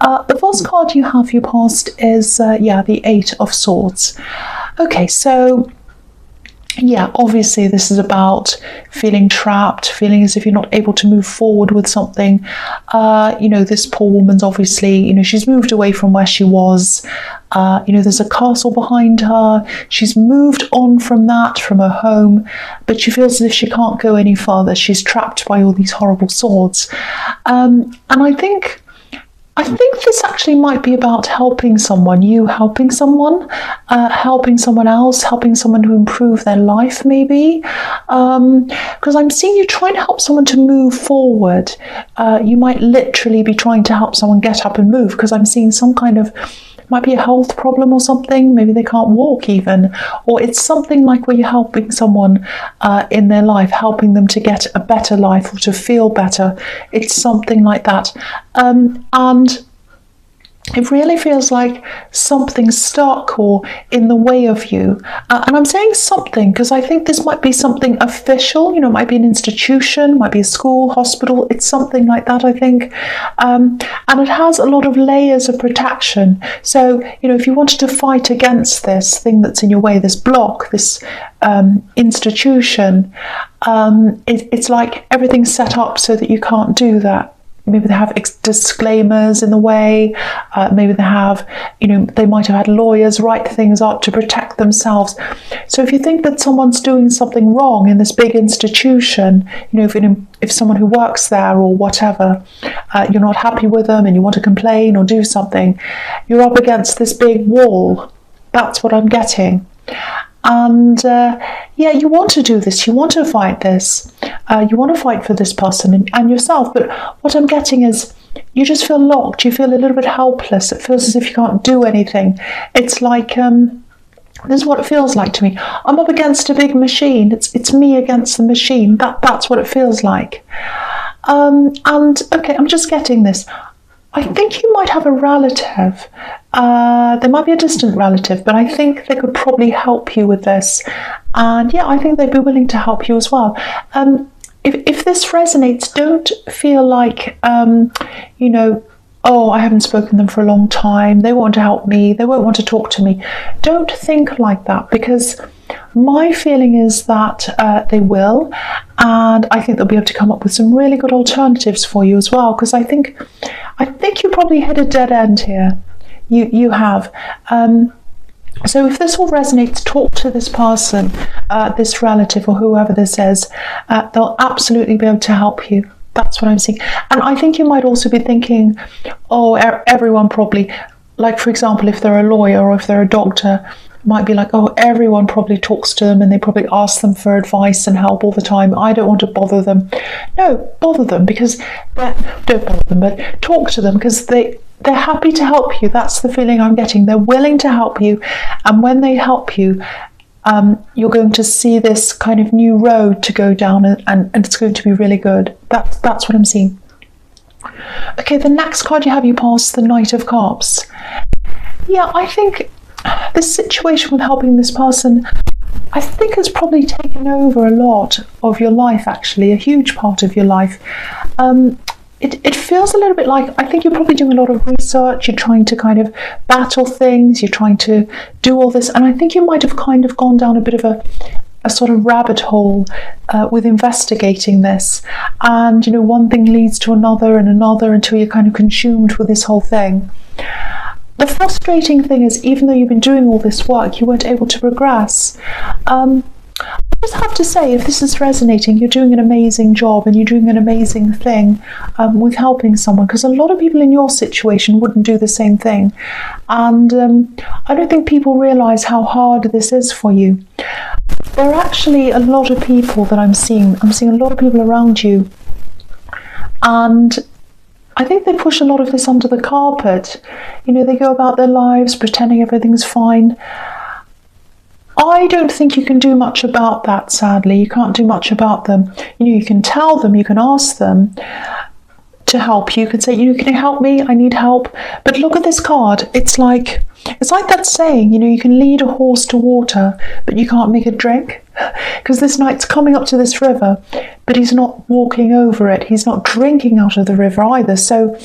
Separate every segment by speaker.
Speaker 1: The first card you have you past is, the Eight of Swords. Okay, so yeah, obviously this is about feeling trapped, feeling as if you're not able to move forward with something. This poor woman's obviously, she's moved away from where she was. There's a castle behind her. She's moved on from that, from her home, but she feels as if she can't go any further. She's trapped by all these horrible swords. And I think this actually might be about helping someone, you helping someone, helping someone else, helping someone to improve their life maybe. Because I'm seeing you trying to help someone to move forward. You might literally be trying to help someone get up and move, because I'm seeing some kind of, might be a health problem or something. Maybe they can't walk even, or it's something like where you're helping someone in their life, helping them to get a better life or to feel better. It's something like that. And it really feels like something's stuck or in the way of you. And I'm saying something because I think this might be something official, it might be an institution, might be a school, hospital. It's something like that, I think. And it has a lot of layers of protection. So, if you wanted to fight against this thing that's in your way, this block, this institution, it's like everything's set up so that you can't do that. Maybe they have disclaimers in the way. Maybe they have, they might have had lawyers write things up to protect themselves. So if you think that someone's doing something wrong in this big institution, if someone who works there or whatever, you're not happy with them and you want to complain or do something, you're up against this big wall. That's what I'm getting. And you want to do this, you want to fight this, you want to fight for this person and yourself, but what I'm getting is you just feel locked, you feel a little bit helpless, it feels as if you can't do anything. It's like, this is what it feels like to me. I'm up against a big machine, it's me against the machine, that's what it feels like. Okay, I'm just getting this. I think you might have a relative. There might be a distant relative, but I think they could probably help you with this. And I think they'd be willing to help you as well. If this resonates, don't feel like, I haven't spoken to them for a long time. They won't help me. They won't want to talk to me. Don't think like that, because my feeling is that they will, and I think they'll be able to come up with some really good alternatives for you as well, because I think you probably hit a dead end here. You have. So if this all resonates, talk to this person, this relative or whoever this is. They'll absolutely be able to help you. That's what I'm seeing. And I think you might also be thinking, everyone probably, like for example, if they're a lawyer or if they're a doctor, might be like, everyone probably talks to them and they probably ask them for advice and help all the time. I don't want to bother them. No, bother them, because don't bother them, but talk to them, because they're happy to help you. That's the feeling I'm getting. They're willing to help you, and when they help you, you're going to see this kind of new road to go down, and it's going to be really good. That's what I'm seeing. Okay, the next card you have you pass, the Knight of Cups. I think this situation with helping this person, I think, has probably taken over a lot of your life, actually, a huge part of your life. It feels a little bit like, I think you're probably doing a lot of research, you're trying to kind of battle things, you're trying to do all this, and I think you might have kind of gone down a bit of a sort of rabbit hole with investigating this, and one thing leads to another and another until you're kind of consumed with this whole thing. The frustrating thing is, even though you've been doing all this work, you weren't able to progress. I just have to say, if this is resonating, you're doing an amazing job and you're doing an amazing thing with helping someone, because a lot of people in your situation wouldn't do the same thing. And I don't think people realise how hard this is for you. There are actually a lot of people that I'm seeing. I'm seeing a lot of people around you, and I think they push a lot of this under the carpet. They go about their lives pretending everything's fine. I don't think you can do much about that, sadly. You can't do much about them. You can tell them, you can ask them to help you. You can say, can you help me? I need help. But look at this card. It's like that saying, you can lead a horse to water, but you can't make it drink. Because this knight's coming up to this river, but he's not walking over it. He's not drinking out of the river either. So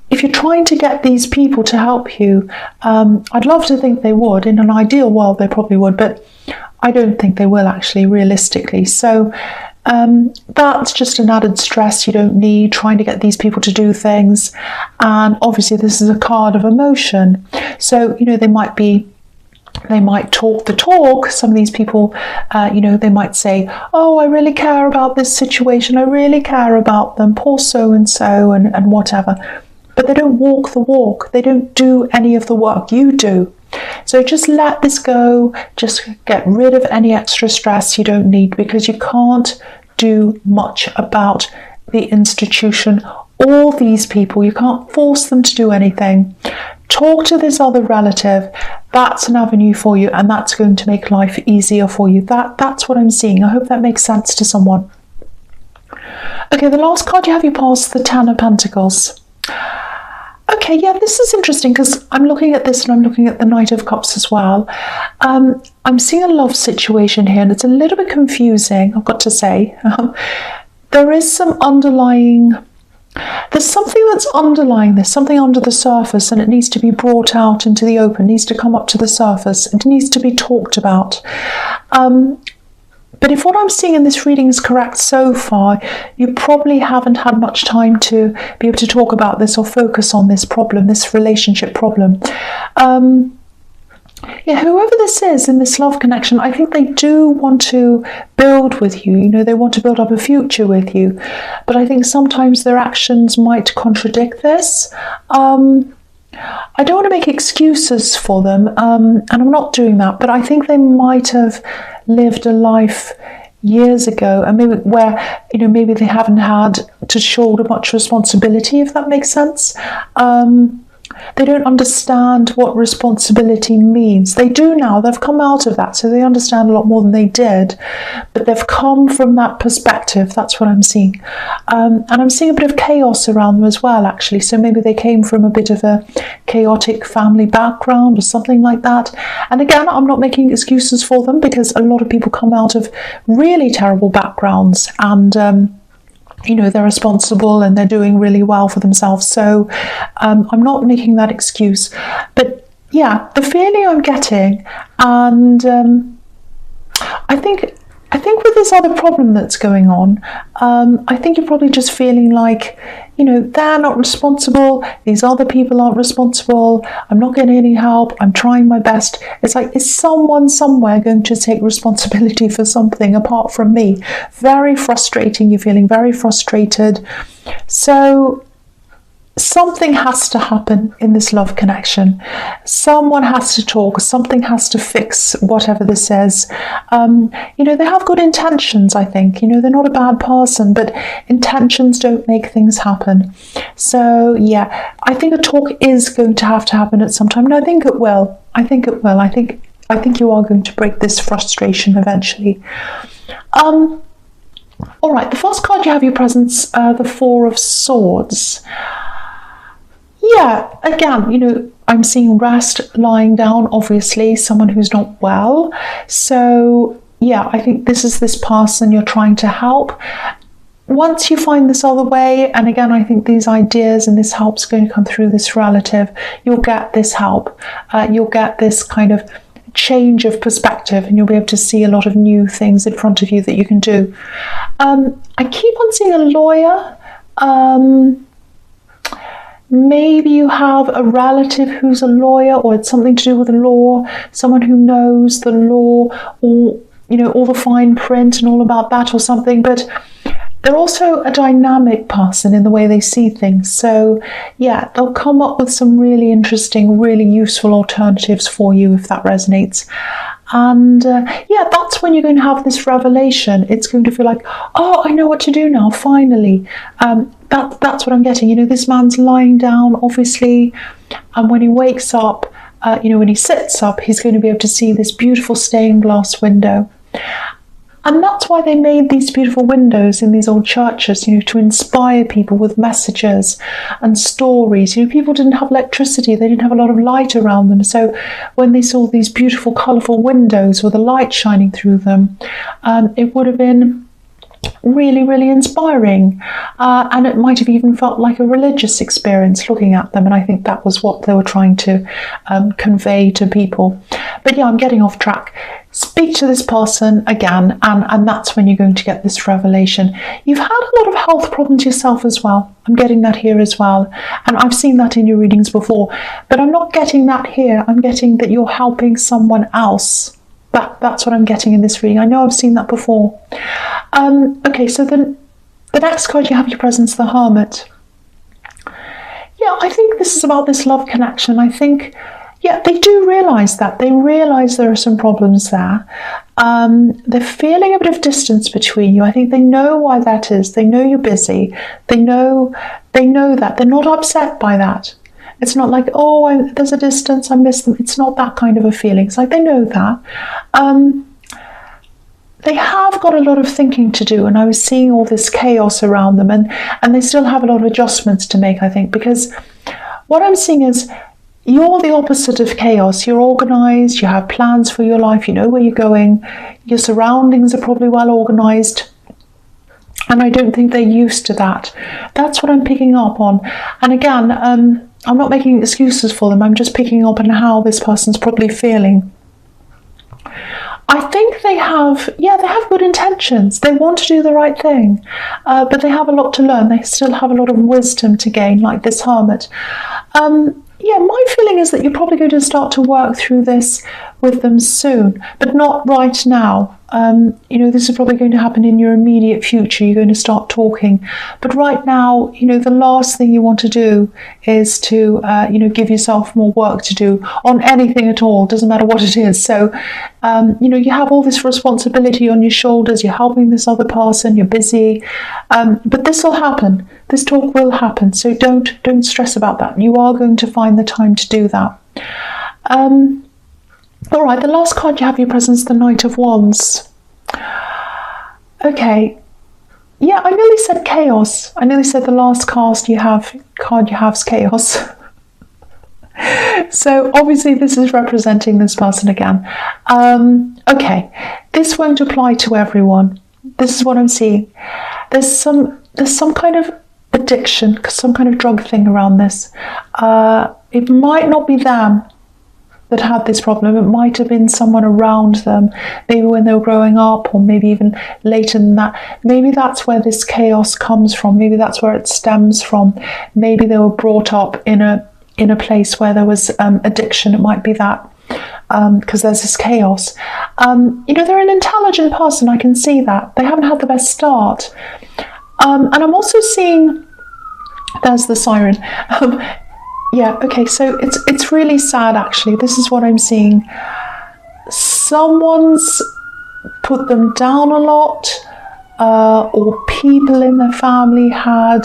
Speaker 1: if you're trying to get these people to help you, I'd love to think they would. In an ideal world, they probably would, but I don't think they will actually, realistically. So that's just an added stress you don't need, trying to get these people to do things. And obviously this is a card of emotion. So, they might talk the talk. Some of these people, they might say, oh, I really care about this situation. I really care about them. Poor so-and-so and whatever. But they don't walk the walk. They don't do any of the work. You do. So just let this go. Just get rid of any extra stress you don't need, because you can't do much about the institution. All these people, you can't force them to do anything. Talk to this other relative. That's an avenue for you, and that's going to make life easier for you. That's what I'm seeing. I hope that makes sense to someone. Okay, the last card you have, you pass the Ten of Pentacles. Okay, yeah, this is interesting, because I'm looking at this and I'm looking at the Knight of Cups as well. I'm seeing a love situation here, and it's a little bit confusing, I've got to say. There is some underlying... There's something that's underlying this, something under the surface, and it needs to be brought out into the open, needs to come up to the surface, it needs to be talked about. But if what I'm seeing in this reading is correct so far, you probably haven't had much time to be able to talk about this or focus on this problem, this relationship problem. Yeah, whoever this is in this love connection, I think they do want to build with you. They want to build up a future with you. But I think sometimes their actions might contradict this. I don't want to make excuses for them, and I'm not doing that, but I think they might have lived a life years ago, and maybe where, maybe they haven't had to shoulder much responsibility, if that makes sense. They don't understand what responsibility means. They do now. They've come out of that, so they understand a lot more than they did. But they've come from that perspective. That's what I'm seeing. And I'm seeing a bit of chaos around them as well, actually. So maybe they came from a bit of a chaotic family background or something like that. And again, I'm not making excuses for them, because a lot of people come out of really terrible backgrounds, and they're responsible and they're doing really well for themselves. So I'm not making that excuse. But yeah, the feeling I'm getting, and I think with this other problem that's going on, I think you're probably just feeling like, they're not responsible, these other people aren't responsible, I'm not getting any help, I'm trying my best. It's like, is someone somewhere going to take responsibility for something apart from me? Very frustrating. You're feeling very frustrated. So something has to happen in this love connection. Someone has to talk. Something has to fix whatever this is. They have good intentions, I think. They're not a bad person, but intentions don't make things happen. So, yeah, I think a talk is going to happen at some time, and I think it will. I think you are going to break this frustration eventually. All right, the first card you have your presence, the Four of Swords. Yeah, again, I'm seeing rest, lying down, obviously, someone who's not well. So, yeah, I think this is this person you're trying to help. Once you find this other way, and again, I think these ideas and this help's going to come through this relative, you'll get this help. You'll get this kind of change of perspective, and you'll be able to see a lot of new things in front of you that you can do. I keep on seeing a lawyer. Maybe you have a relative who's a lawyer, or it's something to do with the law, someone who knows the law, or, all the fine print and all about that or something. But they're also a dynamic person in the way they see things. So, yeah, they'll come up with some really interesting, really useful alternatives for you, if that resonates. And yeah, that's when you're going to have this revelation. It's going to feel like, oh, I know what to do now, finally. That's what I'm getting. This man's lying down, obviously, and when he wakes up, when he sits up, he's going to be able to see this beautiful stained glass window. And that's why they made these beautiful windows in these old churches, to inspire people with messages and stories. People didn't have electricity, they didn't have a lot of light around them. So when they saw these beautiful, colourful windows with the light shining through them, it would have been really, really inspiring. And it might have even felt like a religious experience looking at them. And I think that was what they were trying to convey to people. But yeah, I'm getting off track. Speak to this person again, and that's when you're going to get this revelation. You've had a lot of health problems yourself as well. I'm getting that here as well. And I've seen that in your readings before. But I'm not getting that here. I'm getting that you're helping someone else. That's what I'm getting in this reading. I know I've seen that before. Okay, so the next card you have your presence, the Hermit. Yeah, I think this is about this love connection. I think, yeah, they do realise that. They realise there are some problems there. They're feeling a bit of distance between you. I think they know why that is. They know you're busy. They know that. They're not upset by that. It's not like, oh, there's a distance, I miss them. It's not that kind of a feeling. It's like they know that. They have got a lot of thinking to do, and I was seeing all this chaos around them, and they still have a lot of adjustments to make, I think, because what I'm seeing is you're the opposite of chaos. You're organised, you have plans for your life, you know where you're going, your surroundings are probably well organised. And I don't think they're used to that. That's what I'm picking up on. And again, I'm not making excuses for them. I'm just picking up on how this person's probably feeling. I think they have good intentions. They want to do the right thing, but they have a lot to learn. They still have a lot of wisdom to gain, like this Hermit. My feeling is that you're probably going to start to work through this with them soon, but not right now. This is probably going to happen in your immediate future. You're going to start talking. But right now, the last thing you want to do is to, give yourself more work to do on anything at all. Doesn't matter what it is. So, you have all this responsibility on your shoulders. You're helping this other person. You're busy. But this will happen. This talk will happen. So don't stress about that. You are going to find the time to do that. All right, the last card you have your presence, the Knight of Wands. Okay. Yeah, I nearly said chaos. I nearly said the last card you have is chaos. So obviously this is representing this person again. Okay, this won't apply to everyone. This is what I'm seeing. There's some kind of addiction, some kind of drug thing around this. It might not be them that had this problem. It might have been someone around them, maybe when they were growing up, or maybe even later than that. Maybe that's where this chaos comes from. Maybe that's where it stems from. Maybe they were brought up in a place where there was addiction. It might be that, because there's this chaos. They're an intelligent person. I can see that. They haven't had the best start. And I'm also seeing, there's the siren. Yeah, okay, so it's really sad, actually. This is what I'm seeing. Someone's put them down a lot, or people in their family had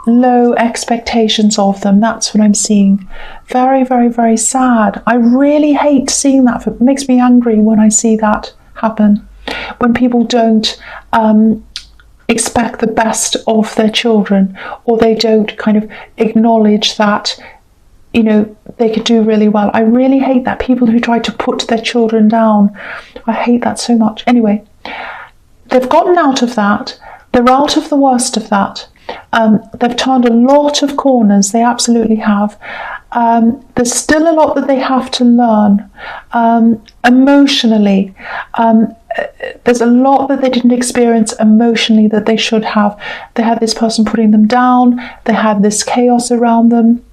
Speaker 1: low expectations of them. That's what I'm seeing. Very, very, very sad. I really hate seeing that. It makes me angry when I see that happen. When people don't expect the best of their children, or they don't kind of acknowledge that they could do really well. I really hate that. People who try to put their children down, I hate that so much. Anyway, they've gotten out of that. They're out of the worst of that. They've turned a lot of corners. They absolutely have. There's still a lot that they have to learn emotionally. There's a lot that they didn't experience emotionally that they should have. They had this person putting them down. They had this chaos around them.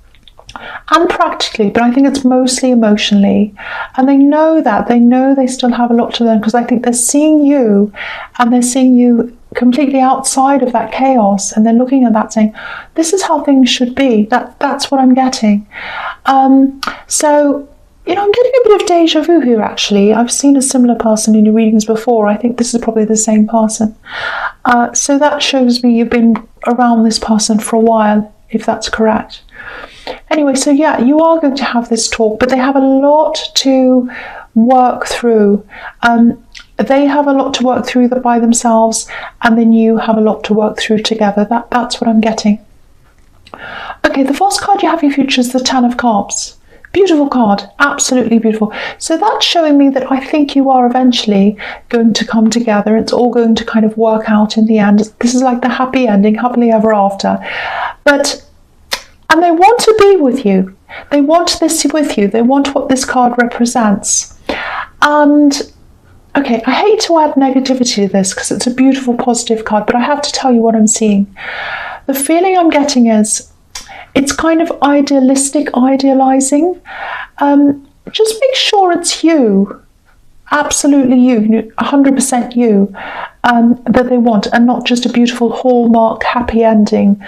Speaker 1: And practically, but I think it's mostly emotionally. And they know that. They know they still have a lot to learn, because I think they're seeing you, and they're seeing you completely outside of that chaos, and they're looking at that saying, this is how things should be. That's what I'm getting. So, I'm getting a bit of deja vu here, actually. I've seen a similar person in your readings before. I think this is probably the same person. So that shows me you've been around this person for a while, if that's correct. Anyway, so yeah, you are going to have this talk, but they have a lot to work through. They have a lot to work through by themselves, and then you have a lot to work through together. That's what I'm getting. Okay, the first card you have in your future is the Ten of Cups. Beautiful card, absolutely beautiful. So that's showing me that I think you are eventually going to come together. It's all going to kind of work out in the end. This is like the happy ending, happily ever after. And they want to be with you. They want this with you. They want what this card represents. And okay, I hate to add negativity to this because it's a beautiful, positive card, but I have to tell you what I'm seeing. The feeling I'm getting is it's kind of idealistic, idealizing. Just make sure it's you, absolutely you, 100% you, that they want, and not just a beautiful hallmark happy ending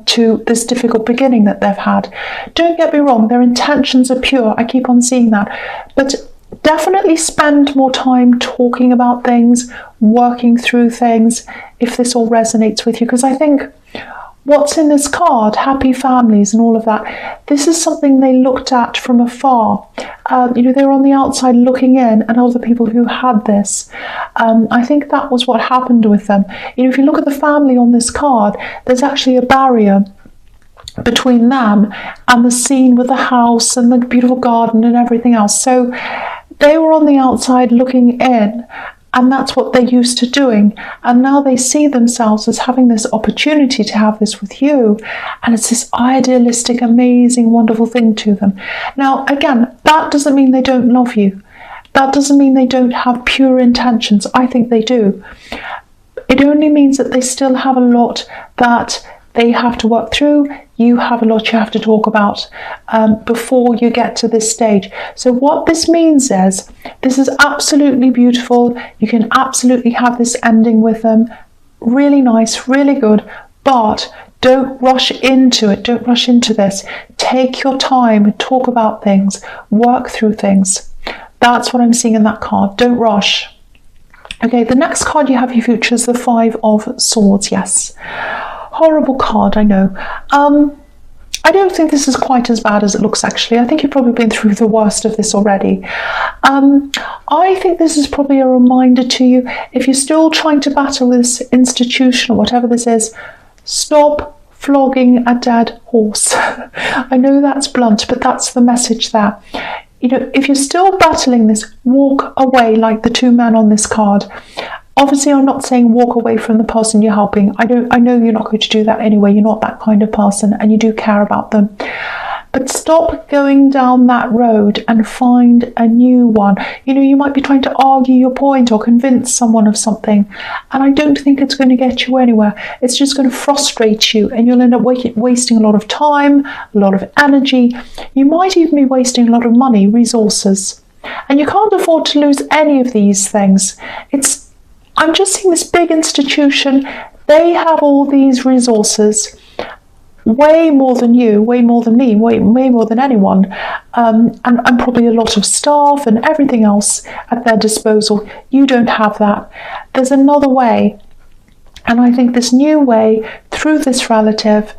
Speaker 1: to this difficult beginning that they've had. Don't get me wrong, their intentions are pure. I keep on seeing that. But definitely spend more time talking about things, working through things, if this all resonates with you. Because I think what's in this card, happy families and all of that, this is something they looked at from afar. They were on the outside looking in at other people who had this. I think that was what happened with them. If you look at the family on this card, there's actually a barrier between them and the scene with the house and the beautiful garden and everything else. So they were on the outside looking in, and that's what they're used to doing. And now they see themselves as having this opportunity to have this with you. And it's this idealistic, amazing, wonderful thing to them. Now, again, that doesn't mean they don't love you. That doesn't mean they don't have pure intentions. I think they do. It only means that they still have a lot that they have to work through. You have a lot you have to talk about before you get to this stage. So what this means is, this is absolutely beautiful. You can absolutely have this ending with them. Really nice, really good, but don't rush into it. Don't rush into this. Take your time, talk about things, work through things. That's what I'm seeing in that card. Don't rush. Okay, the next card you have your future is the Five of Swords. Yes. Horrible card, I know. I don't think this is quite as bad as it looks, actually. I think you've probably been through the worst of this already. I think this is probably a reminder to you, if you're still trying to battle this institution or whatever this is, stop flogging a dead horse. I know that's blunt, but that's the message there. If you're still battling this, walk away like the two men on this card. Obviously, I'm not saying walk away from the person you're helping. I know you're not going to do that anyway. You're not that kind of person, and you do care about them. But stop going down that road and find a new one. You might be trying to argue your point or convince someone of something, and I don't think it's going to get you anywhere. It's just going to frustrate you, and you'll end up wasting a lot of time, a lot of energy. You might even be wasting a lot of money, resources, and you can't afford to lose any of these things. I'm just seeing this big institution. They have all these resources, way more than you, way more than me, way more than anyone, and probably a lot of staff and everything else at their disposal. You don't have that. There's another way, and I think this new way through this relative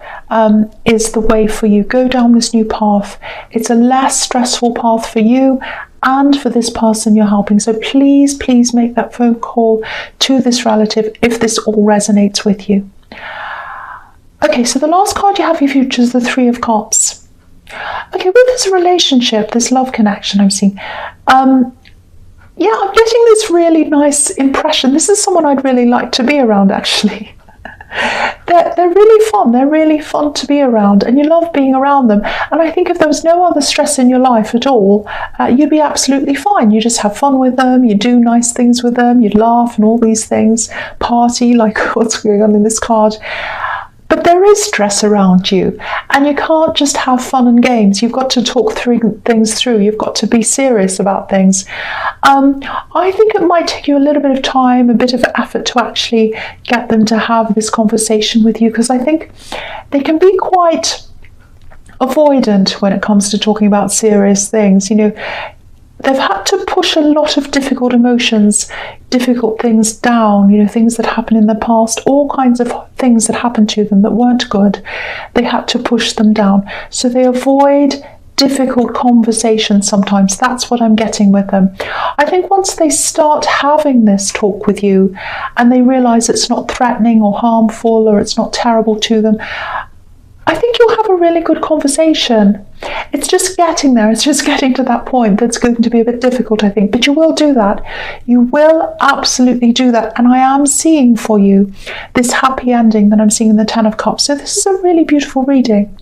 Speaker 1: is the way for you. Go down this new path. It's a less stressful path for you and for this person you're helping. So please make that phone call to this relative if this all resonates with you. Okay, so the last card you have in your future is the Three of Cups. Okay, with this relationship, this love connection I'm seeing, I'm getting this really nice impression. This is someone I'd really like to be around, actually. They're really fun. They're really fun to be around, and you love being around them. And I think if there was no other stress in your life at all, you'd be absolutely fine. You just have fun with them. You do nice things with them. You'd laugh and all these things. Party, like what's going on in this card. But there is stress around you, and you can't just have fun and games. You've got to talk things through. You've got to be serious about things. I think it might take you a little bit of time, a bit of effort to actually get them to have this conversation with you, because I think they can be quite avoidant when it comes to talking about serious things. They've had to push a lot of difficult emotions, difficult things down, things that happened in the past, all kinds of things that happened to them that weren't good. They had to push them down. So they avoid difficult conversations sometimes. That's what I'm getting with them. I think once they start having this talk with you and they realize it's not threatening or harmful or it's not terrible to them, I think you'll have a really good conversation. It's just getting there. It's just getting to that point that's going to be a bit difficult, I think. But you will do that. You will absolutely do that. And I am seeing for you this happy ending that I'm seeing in the Ten of Cups. So this is a really beautiful reading.